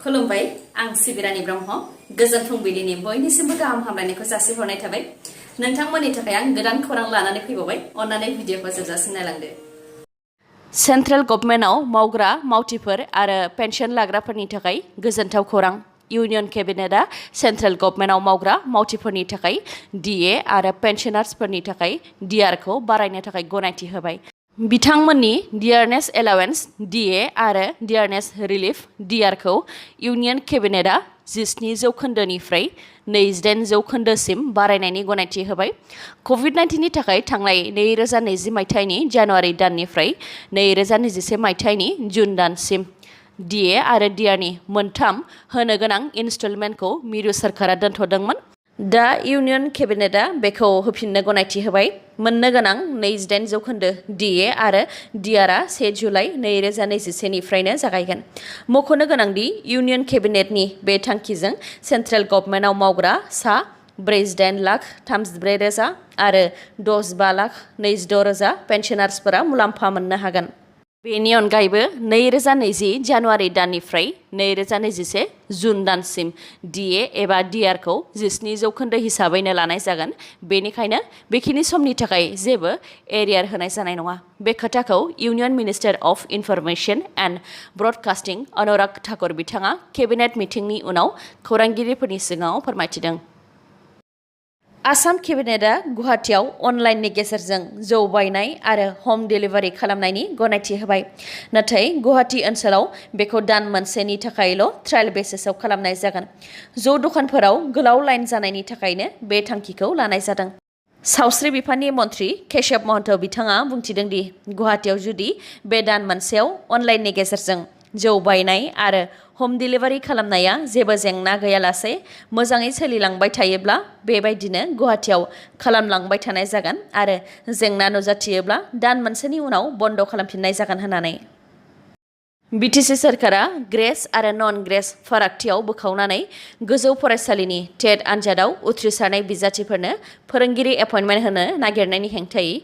खुलुमबाय आं सिबिरानि ब्रह्म गोजोन फुंबिलिनि बयनिसिमबो गाहाम हामलायनायखौ जासिहरनाय थाबाय नोंथांमोननि थाखाय आं गोदान खौरां लानानै फैबावबाय अन्नानै भिडिअखौ जोबजासिम नायलांदो सेन्ट्रेल गभर्नमेन्टआव मावग्रा मावथिफोर आरो पेन्सन लाग्राफोरनि थाखाय गोजोनथाव खौरां इउनियन केबिनेटआ सेन्ट्रेल गभर्नमेन्टआव मावग्रा मावथिफोरनि थाखाय DA आरो पेन्शनार्सफोरनि थाखाय DR खौ बारायनो थाखाय गनायथि होबाय बिथांमोननि डियारनेस एलावेन्स DA आरो डियारनेस रिलिफ DR खौ इउनियन केबिनेटआ 17 जौखोन्दोनिफ्राय 28 जौखोन्दोसिम बारायनायनि गनायथि होबाय COVID-19 नि थाखाय थांनाय 2020 मायथाइनि जानुवारि दाननिफ्राय 2021 मायथाइनि जुन दानसिम DA आरो DR नि मोनथाम होनो गोनां इनस्टलमेन्टखौ मिरु सोरखारा दोनथ'दोंमोन दा इउनियन केबिनेटआ बेखौ होफिननो गनायथि होबाय मोननो गोनां 28 जौखोन्दो DA आरो DR आ 1 जुलाइ 2021 निफ्रायनो जागायगोन मख'नो गोनांदि इउनियन केबिनेटनि बे थांखिजों सेन्ट्रेल गभर्नमेन्टआव मावग्रा सा 48,34,000 आरो 65,26,000 पेन्शनार्सफोरा मुलाम्फा मोननो हागोन बेनि अनगायैबो 2020 जानुवारि दाननिफ्राय 2021 जुन दानसिम DA एबा DR खौ 17 जौखोन्दो हिसाबैनो लानाय जागोन बेनिखायनो बेखिनि समनि थाखाय जेबो एरियार होनाय जानाय नङा बे खोथाखौ union minister of information and broadcasting Anurag Thakur बिथाङा केबिनेट मिटिंनि उनाव खौरांगिरिफोरनि सिगाङाव फोरमायथिदों आसाम केबिनेटआ गुवाहाटीआव अनलाइननि गेजेरजों जौ बायनाय आरो हम डिलिभारि खालामनायनि गनायथि होबाय नाथाय गुवाहाटी ओनसोलाव बेखौ दान मोनसेनि थाखायल' ट्रायल बेसिसआव खालामनाय जागोन जौ दखानफोराव गोलाव लाइन जानायनि थाखायनो बे थांखिखौ लानाय जादों सावस्रि बिफाननि मन्थ्रि केशव महन्त बिथाङा बुंथिदों दि गुवाहाटीआव जुदि बे दान मोनसेयाव अनलाइननि गेजेरजों जौ बायनाय आरो हम डिलिभारि खालामनाया जेबो जेंना गैयालासे मोजाङै सोलिलांबाय थायोब्ला बेबायदिनो गुवाहाटीआव खालामलांबाय थानाय जागोन आरो जेंना नुजाथियोब्ला दान मोनसेनि उनाव बन्द खालामफिननाय जागोन होननानै BTC सोरखारा ग्रेस आरो नन ग्रेस फारागथियाव बोखावनानै गोजौ फरायसालिनि TET आनजादाव उथ्रिसारनाय बिजाथिफोरनो फोरोंगिरि एपइन्टमेन्ट होनो नागिरनायनि हेंथायै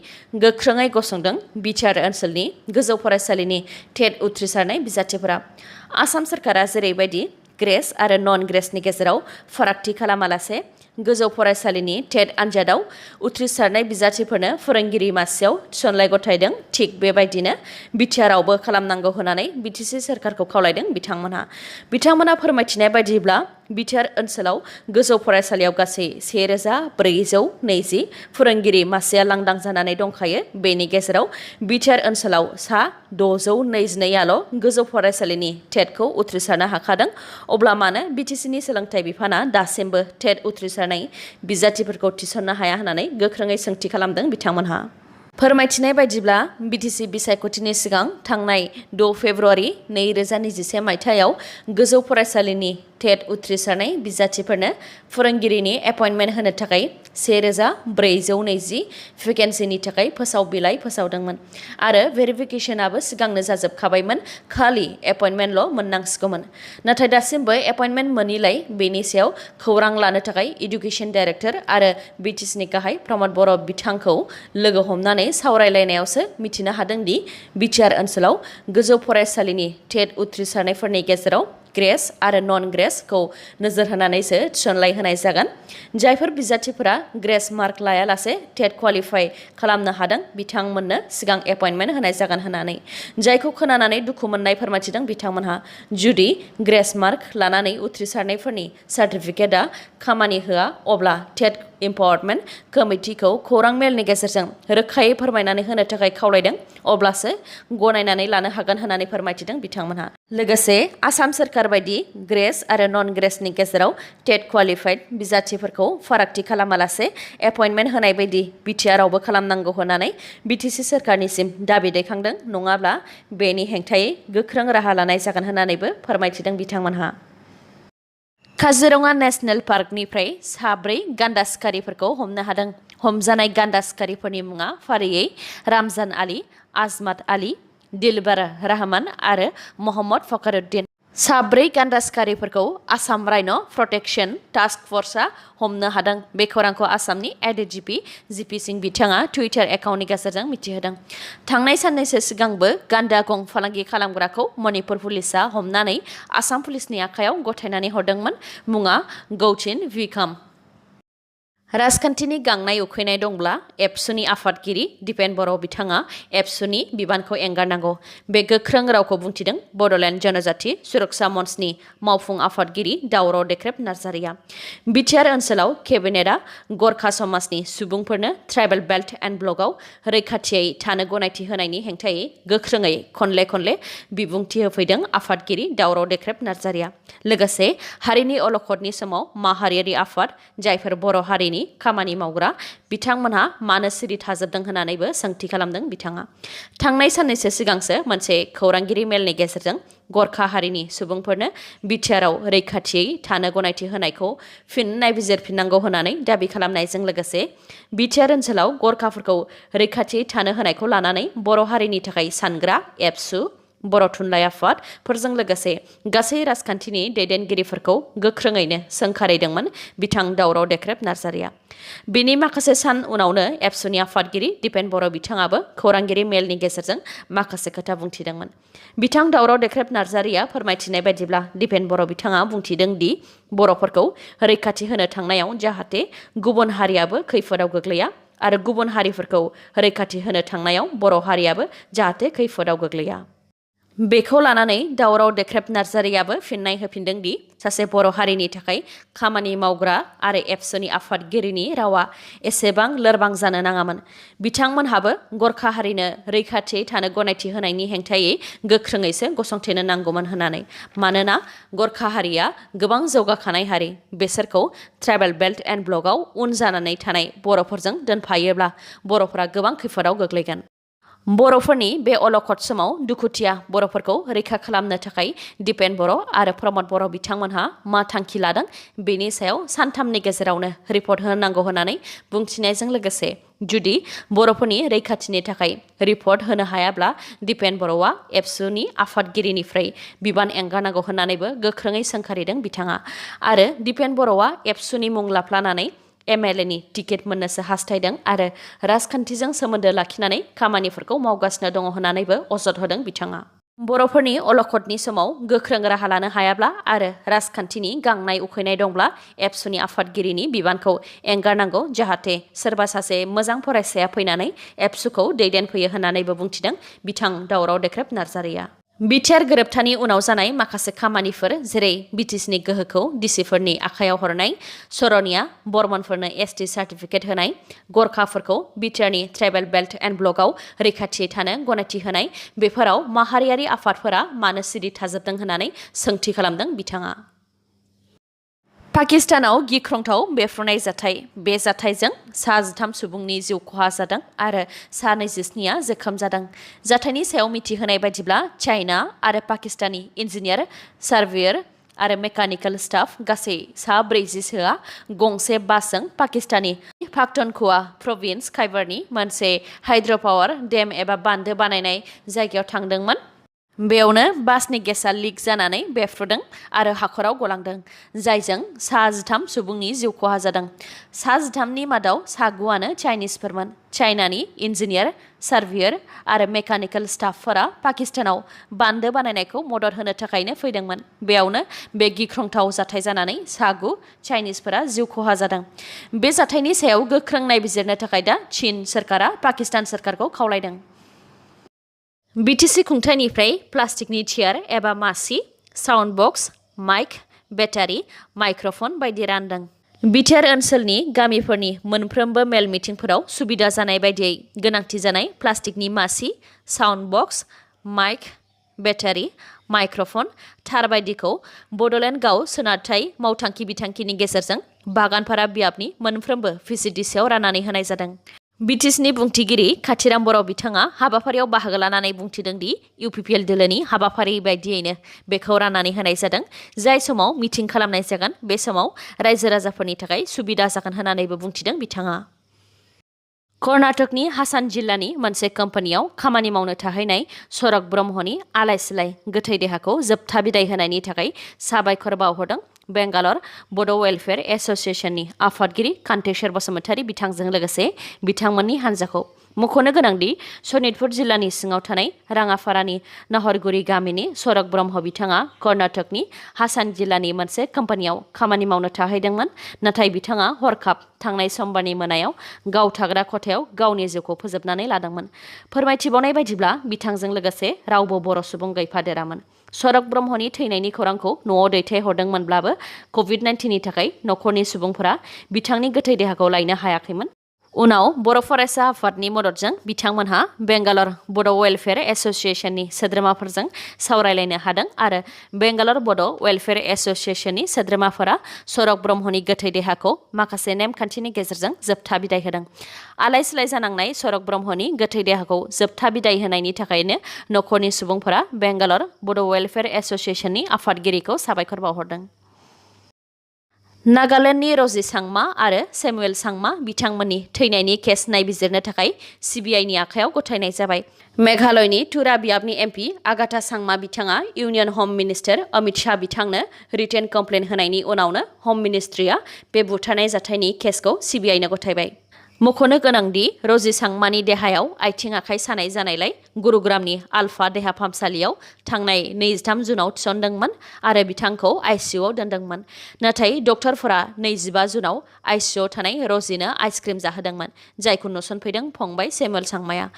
गोख्रोङै गसंदों BTR ओनसोलनि गोजौ फरायसालिनि TET उथ्रिसारनाय बिजाथिफोरा आसाम सोरखारा जेरैबायदि ग्रेस आरो नन ग्रेसनि गेजेराव फारागथि खालामालासे गोजौ फरायसालिनि TET आनजादाव उथ्रिसारनाय बिजाथिफोरनो फोरोंगिरि मासियाव थिसनलाइ गथायदों थिग बेबायदिनो BTRआवबो खालामनांगौ होननानै BTC सोरखारखौ खावलायदों बिथांमोना फोरमायथिनाय बायदिब्ला BTR ओनसोलाव गोजौ फरायसालियाव गासै 1420 फोरोंगिरि मासिया लांदां जानानै दंखायो बेनि गेजेराव BTR ओनसोलाव सा 622आल' गोजौ फरायसालिनि TET खौ उथ्रिसारनो हाखादों अब्ला मानो BTCनि सोलोंथाइ बिफाना दासिमबो TET उथ्रिसारनाय बिजाथिफोरखौ थिसननो हाया होननानै गोख्रोङै सोंथि खालामदों बिथांमोनहा फोरमायथिनाय बायदिब्ला BTC बिसायख'थिनि सिगां थांनाय 6 फेब्रुवारि 2021 मायथाइयाव गोजौ फरायसालिनि TET उथ्रिसारनाय बिजाथिफोरनो फोरोंगिरिनि एपइन्टमेन्ट होनो थाखाय 1420 भेकेन्सिनि थाखाय फोसाव बिलाइ फोसावदोंमोन आरो भेरिफिकेसनाबो सिगांनो जाजोबखाबायमोन खालि एपइन्टमेन्टल' मोननांसिगौमोन नाथाय दासिमबो एपइन्टमेन्ट मोनिलाय बेनि सायाव खौरां लानो थाखाय इडुकेसन डाइरेक्टर आरो BTCनि गाहाय प्रमद बर' बिथांखौ लोगो हमनानै सावरायलायनायावसो मिथिनो हादों दि BTR ओनसोलाव गोजौ फरायसालिनि TET उथ्रिसारनायफोरनि गेजेराव ग्रेस आरो नन ग्रेसखौ नोजोर होनानैसो थिसनलाइ होनाय जागोन जायफोर बिजाथिफोरा ग्रेस मार्क लायालासे TET क्वालिफाइ खालामनो हादों बिथांमोननो सिगां एपइन्टमेन्ट होनाय जागोन होननानै जायखौ खोनानानै दुखु मोननाय फोरमायथिदों बिथांमोनहा जुदि ग्रेस मार्क लानानै उथ्रिसारनायफोरनि सार्टिफिकेटआ खामानि होआ अब्ला TET इम्पावारमेन्ट कमिटिखौ खौरां मेलनि गेजेरजों रोखायै फोरमायनानै होनो थाखाय खावलायदों अब्लासो गनायनानै लानो हागोन होननानै फोरमायथिदों बिथांमोनहा लोगोसे आसाम सोरखार बायदि ग्रेस आरो नन ग्रेसनि गेजेराव TET क्वालिफाइड बिजाथिफोरखौ फारागथि खालामालासे एपइन्टमेन्ट होनाय बायदि BTRआवबो खालामनांगौ होननानै BTC सोरखारनिसिम दाबि दैखांदों नङाब्ला बेनि हेंथायै गोख्रों राहा लानाय जागोन होननानैबो फोरमायथिदों बिथांमोनहा काजिरङा नेशनेल पार्कनिफ्राय 4 गान्दा सिखारिफोरखौ हमनो हादों हमजानाय गान्दा सिखारिफोरनि मुङा फारियै रामजान आली आजमात आली दिलबार रहमान आरो मोहम्मद फखरुद्दीन साब्रै गान्दा सिखारिफोरखौ आसाम राइन' प्रटेक्शन टास्क फर्सआ हमनो हादों। बे खौरांखौ आसामनि एडिजिपि जिपि सिं बिथाङा टुइटार एकाउन्टनि गेजेरजों मिथिहोदों। थांनाय साननैसो सिगांबो गान्दा गं फालांगि खालामग्राखौ मणिपुर पुलिसआ हमनानै आसाम पुलिसनि आखायाव गथायनानै हरदोंमोन। मुङा गौचिन विकाम। राजखान्थिनि गांनाय उखैनाय दंब्ला एबसुनि आफादगिरि दिपेन बर' बिथाङा एबसुनि बिबानखौ एंगारनांगौ। बे गोख्रों रावखौ बुंथिदों बड'लेण्ड जनजाति सुरक्षा मन्चनि मावफुं आफादगिरि दावराव देख्रेब नार्जारिया। BTR ओनसोलाव केबिनेटआ गरखा समाजनि सुबुंफोरनो ट्राइबेल बेल्ट एन्ड ब्लकआव रैखाथियै थानो गनायथि होनायनि हेंथायै गोख्रोङै खनले बिबुंथि होफैदों आफादगिरि दावराव देख्रेब नार्जारिया। लोगोसे हारिनि अलखदनि समाव माहारियारि आफाद जायफोर बर' हारिनि खामानि मावग्रा बिथांमोनहा मानो सिरि थाजोबदों होननानैबो सोंथि खालामदों बिथाङा। थांनाय साननैसो सिगांसो मोनसे खौरांगिरि मेलनि गेजेरजों गरखा हारिनि सुबुंफोरनो BTRआव रैखाथियै थानो गनायथि होनायखौ फिन नायबिजिरफिननांगौ होननानै दाबि खालामनायजों लोगोसे BTR ओनसोलाव गरखाफोरखौ रैखाथियै थानो होनायखौ लानानै बर' हारिनि थाखाय सानग्रा एबसु बर' थुनलाइ आफादफोरजों लोगोसे गासै राजखान्थिनि दैदेनगिरिफोरखौ गोख्रोङैनो सोंखारिदोंमोन बिथां दावराव देख्रेब नार्जारिया। बिनि माखासे सान उनावनो एबसुनि आफादगिरि दिपेन बर' बिथाङाबो खौरांगिरि मेलनि गेजेरजों माखासे खोथा बुंथिदोंमोन। बिथां दावराव देख्रेब नार्जारिया फोरमायथिनाय बायदिब्ला दिपेन बर' बिथाङा बुंथिदों दि बर'फोरखौ रैखाथि होनो थांनायाव जाहाथे गुबुन हारियाबो खैफोदाव गोग्लैया आरो गुबुन हारिफोरखौ रैखाथि होनो थांनायाव बर' हारियाबो जाहाथे खैफोदाव गोग्लैया। बेखौ लानानै दावराव देख्रेब नार्जारियाबो फिननाय होफिनदों दि सासे बर' हारिनि थाखाय खामानि मावग्रा आरो एबसुनि आफादगिरिनि रावा एसेबां लोरबां जानो नाङामोन। बिथांमोनहाबो गरखा हारिनो रैखाथियै थानो गनायथि होनायनि हेंथायै गोख्रोङैसो गसंथेनो नांगौमोन होननानै। मानोना गरखा हारिया गोबां जौगाखानाय हारि। बेसोरखौ ट्राइबेल बेल्ट एन्ड ब्लकआव उन जानानै थानाय बर'फोरजों दोनफायोब्ला बर'फोरा गोबां खैफोदाव गोग्लैगोन। बर'फोरनि बे अलखद समाव दुखुथिया बर'फोरखौ रैखा खालामनो थाखाय दिपेन बर' आरो प्रमद बर' बिथांमोनहा मा थांखि लादों बेनि सायाव सानथामनि गेजेरावनो रिपर्ट होनांगौ होननानै बुंथिनायजों लोगोसे जुदि बर'फोरनि रैखाथिनि थाखाय रिपर्ट होनो हायाब्ला दिपेन बर'आ एबसुनि आफादगिरिनिफ्राय बिबान एंगारनांगौ होननानैबो गोख्रोङै सोंखारिदों बिथाङा। आरो दिपेन बर'आ एबसुनि मुं लाफ्लानानै MLA नि टिकेट मोननोसो हास्थायदों आरो राजखान्थिजों सोमोन्दो लाखिनानै खामानिफोरखौ मावगासिनो दङ होननानैबो अजद होदों बिथाङा। बर'फोरनि अलखदनि समाव गोख्रों राहा लानो हायाब्ला आरो राजखान्थिनि गांनाय उखैनाय दंब्ला एबसुनि आफादगिरिनि बिबानखौ एंगारनांगौ जाहाथे सोरबा सासे मोजां फरायसाया फैनानै एबसुखौ दैदेनफैयो होननानैबो बुंथिदों बिथां दावराव देख्रेब नार्जारिया। BTR गोरोबथानि उनाव जानाय माखासे खामानिफोर जेरै BTCनि गोहोखौ डिसिफोरनि आखायाव हरनाय, सरनिया बर्मनफोरनो ST सार्टिफिकेट होनाय, गरखाफोरखौ BTRनि ट्राइबेल बेल्ट एन्ड ब्लकआव रैखाथियै थानो गनायथि होनाय, बेफोराव माहारियारि आफादफोरा मानो सिरि थाजोबदों होननानै सोंथि खालामदों बिथाङा। पाकिस्तानाव गिख्रंथाव बेफ्रुनाय जाथाय। बे जाथायजों सा 13 सुबुंनि जिउ खहा जादों आरो सा 27निया जोखोम जादों। जाथायनि सायाव मिथिहोनाय बायदिब्ला चाइना आरो पाकिस्तानी इन्जिनियार, सार्वेयर आरो मेकानिकेल स्टाफ गासै सा 40सोआ गंसे बासजों पाकिस्तानी पाख्तनख्वा प्रभिन्स खाइबारनि मोनसे हाइड्र'पावार डेम एबा बान्दो बानायनाय जायगायाव थांदोंमोन। बेयावनो बासनि गेसआ लिक जानानै बेफ्रुदों आरो हाखराव गलांदों, जायजों सा 13 सुबुंनि जिउ खहा जादों। सा 13नि मादाव सा 9आनो चाइनिसफोरमोन। चाइनानि इन्जिनियार, सार्वेयर आरो मेकानिकेल स्टाफफोरा पाकिस्तानाव बान्दो बानायनायखौ मदद होनो थाखायनो फैदोंमोन। बेयावनो बे गिख्रंथाव जाथाय जानानै सा 9 चाइनिसफोरा जिउ खहा जादों। बे जाथायनि सायाव गोख्रों नायबिजिरनो थाखाय दा चीन सोरखारा पाकिस्तान सोरखारखौ खावलायदों। BTC खुंथायनिफ्राय प्लास्टिकनि चेयार एबा मासि, साउन्ड बक्स, माइक, बेटारि, माइक्र'फन बायदि रानदों। BTR ओनसोलनि गामिफोरनि मोनफ्रोमबो मेल मिटिंफोराव सुबिदा जानाय बायदियै गोनांथि जानाय प्लास्टिकनि मासि, साउन्ड बक्स, माइक, बेटारि, माइक्र'फन, थार बायदिखौ बड'लेण्ड गाव सोनारथाय मावथांखि बिथांखिनि गेजेरजों बागानपारा बियाबनि मोनफ्रोमबो VCDCआव राननानै होनाय जादों। BTCनि बुंथिगिरि खाथिराम बर' बिथाङा हाबाफारियाव बाहागो लानानै बुंथिदों दि UPPL दोलोनि हाबाफारि बायदियैनो बेखौ राननानै होनाय जादों। जाय समाव मिटिं खालामनाय जागोन बे समाव रायजो राजाफोरनि थाखाय सुबिदा जागोन होननानैबो बुंथिदों बिथाङा। कर्नाटकनि हासान जिल्लानि मोनसे कम्पानियाव खामानि मावनो थाहैनाय सरक ब्रह्मनि आलाय सिलाय गोथै देहाखौ जोबथा बिदाय होनायनि थाखाय साबायखर बावहरदों बेंगालर बड' वेलफेयार एस'सियेसननि आफादगिरि कान्तेश्वर बसुमतारी बिथांजों लोगोसे बिथांमोननि हान्जाखौ। मख'नो गोनांदि सनितपुर जिल्लानि सिङाव थानाय राङाफारानि नाहरगुरि गामिनि सरक ब्रह्म बिथाङा कर्नाटकनि हासान जिल्लानि मोनसे कम्पानियाव खामानि मावनो थाहैदोंमोन। नाथाय बिथाङा हरखाब थांनाय समबारनि मोनायाव गाव थाग्रा खथायाव गावनि जिउखौ फोजोबनानै लादोंमोन। फोरमायथिबावनाय बायदिब्ला बिथांजों लोगोसे रावबो बर' सुबुं गैफादेरामोन। सरक ब्रह्मनि थैनायनि खौरांखौ न'आव दैथायहरदोंमोनब्लाबो कभिड-19नि थाखाय न'खरनि सुबुंफोरा बिथांनि गोथै देहाखौ लायनो हायाखैमोन। उनाव बर' फरायसा आफादनि मददजों बिथांमोनहा बेंगालर बड' वेलफेयार एस'सियेसननि सोद्रोमाफोरजों सावरायलायनो हादों आरो बेंगालर बड' वेलफेयार एस'सियेसननि सोद्रोमाफोरा सरक ब्रह्मनि गोथै देहाखौ माखासे नेमखान्थिनि गेजेरजों जोबथा बिदाय होदों। आलाय सिलाय जानांनाय सरक ब्रह्मनि गोथै देहाखौ जोबथा बिदाय होनायनि थाखायनो न'खरनि सुबुंफोरा बेंगालर बड' वेलफेयार एस'सियेसननि आफादगिरिखौ साबायखर बावहरदों। नागालेण्डनि रजि सांमा आरो सेमुएल सांमा बिथांमोननि थैनायनि केस नायबिजिरनो थाखाय सिबिआइनि आखायाव गथायनाय जाबाय। मेघालयनि तुरा बियाबनि एमपि आगाथा सांमा बिथाङा इउनियन हम मिनिस्टार अमित शाह बिथांनो रिटेन कमप्लेन होनायनि उनावनो हम मिनिस्ट्रिया बे बुथारनाय जाथायनि केसखौ सिबिआइनो गथायबाय। मख'नो गोनांदि रजि सांमानि देहायाव आथिं आखाइ सानाय जानायलाय गुरुग्रामनि आलफा देहा फाहामसालियाव थांनाय 23 जुनाव थिसनदोंमोन आरो बिथांखौ आइसिइउआव दोनदोंमोन। नाथाय डक्टरफोरा 25 जुनाव आइसिइउआव थानाय रजिनो आइसक्रिम जाहोदोंमोन, जायखौ नुसनफैदों फंबाय सेमुएल सांमाया।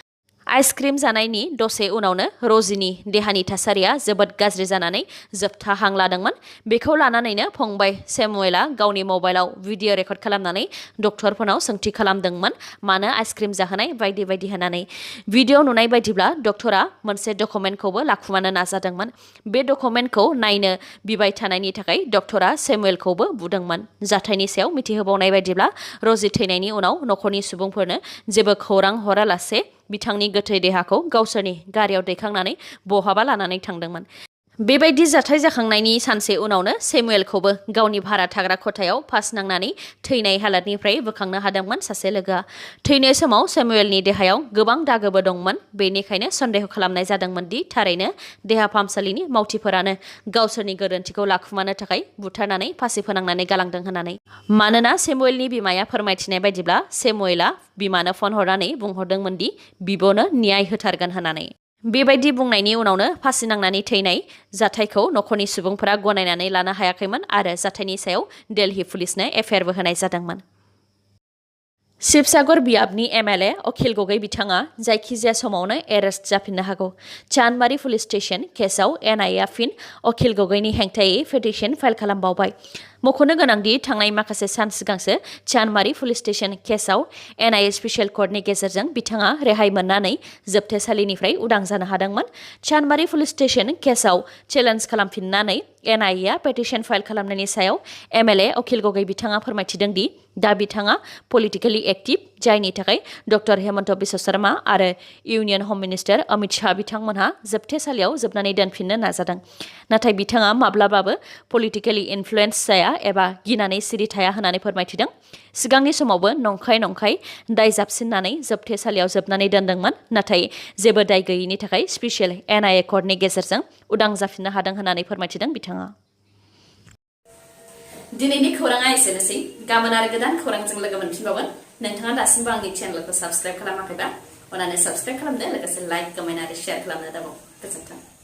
आइसक्रिम जानायनि दसे उनावनो रजिनि देहानि थासारिया जोबोद गाज्रि जानानै जोबथा हां लादोंमोन। बेखौ लानानैनो फंबाय सेमुएलआ गावनि मबाइलाव भिडिअ रेकर्ड खालामनानै डक्टरफोरनाव सोंथि खालामदोंमोन मानो आइसक्रिम जाहोनाय बायदि बायदि होनानै। भिडिअ नुनाय बायदिब्ला डक्टरा मोनसे डकुमेन्टखौबो लाखुमानो नाजादोंमोन। बे डकुमेन्टखौ नायनो बिबाय थानायनि थाखाय डक्टरा सेमुएलखौबो बुदोंमोन। जाथायनि सायाव मिथिहोबावनाय बायदिब्ला रजि थैनायनि उनाव न'खरनि सुबुंफोरनो जेबो खौरां हरालासे बिथांनि गोथै देहाखौ गावसोरनि गारियाव दैखांनानै बहाबा लानानै थांदोंमोन। बेबायदि जाथाय जाखांनायनि सानसे उनावनो सेमुएलखौबो गावनि भारा थाग्रा खथायाव फास नांनानै थैनाय हालोदनिफ्राय बोखांनो हादोंमोन सासे लोगोआ। थैनाय समाव सेमुएलनि देहायाव गोबां दागोबो दंमोन, बेनिखायनो सन्देह खालामनाय जादोंमोन दि थारैनो देहा फाहामसालिनि मावथिफोरानो गावसोरनि गोरोन्थिखौ लाखुमानो थाखाय बुथारनानै फासि फोनांनानै गालांदों होननानै। मानोना सेमुएलनि बिमाया फोरमायथिनाय बायदिब्ला सेमुएलआ बिमानो फन हरनानै बुंहरदोंमोन दि बिब'नो न्याय होथारगोन होननानै। बेबायदि बुंनायनि उनावनो फासि नांनानै थैनाय जाथायखौ न'खरनि सुबुंफोरा गनायनानै लानो हायाखैमोन आरो जाथायनि सायाव दिल्ली पुलिसनो एफआइआरबो होनाय जादोंमोन। शिबसागर बियाबनि एमएलए अखिल गगৈ बिथाङा जायखिजाया समावनो एरेस्ट जाफिननो हागौ। चान्दमारी पुलिस स्टेशन केसआव एनआइएआ फिन अखिल गगैनि हेंथायै पिटिशन फाइल खालामबावबाय। मख'नो गोनांदि थांनाय माखासे सान सिगांसो चान्दमारी पुलिस स्टेशन केसआव एनआइए स्पेशल कर्टनि गेजेरजों बिथाङा रेहाय मोननानै जोबथेसालिनिफ्राय उदां जानो हादोंमोन। चान्दमारी पुलिस स्टेशन केसआव चेलेन्ज खालामफिननानै एनआइएआ पिटिशन फाइल खालामनायनि सायाव एमएलए अखिल गगৈ बिथाङा फोरमायथिदों दि दा बिथाङा पलिटिकेलि एक्टिभ, जायनि थाखाय डक्टर हेमन्त बिश्व शर्मा आरो इउनियन हम मिनिस्टार अमित शाह बिथांमोनहा जोबथेसालियाव जोबनानै दोनफिननो नाजादों। नाथाय बिथाङा माब्लाबाबो पलिटिकेलि इनफ्लुयेन्स जाया एबा गिनानै सिरि थाया होननानै फोरमायथिदों। सिगांनि समावबो नंखाय दाय जाबसिननानै जोबथेसालियाव जोबनानै दोनदोंमोन, नाथाय जेबो दाय गैयैनि थाखाय स्पेशल एनआइए कर्टनि गेजेरजों उदां जाफिननो हादों होननानै फोरमायथिदों बिथाङा। दिनैनि खौराङा एसेनोसै। गाबोन आरो गोदान खौरांजों लोगो मोनफिनबावगोन। नोंथाङा दासिमबो आंनि चेनेलखौ साबस्क्राइब खालामाखैबा अन्नानै साबस्क्राइब खालामदो, लोगोसे लाइक, कमेन्ट आरो शेयार खालामनो दाबाव। गोजोन्थों।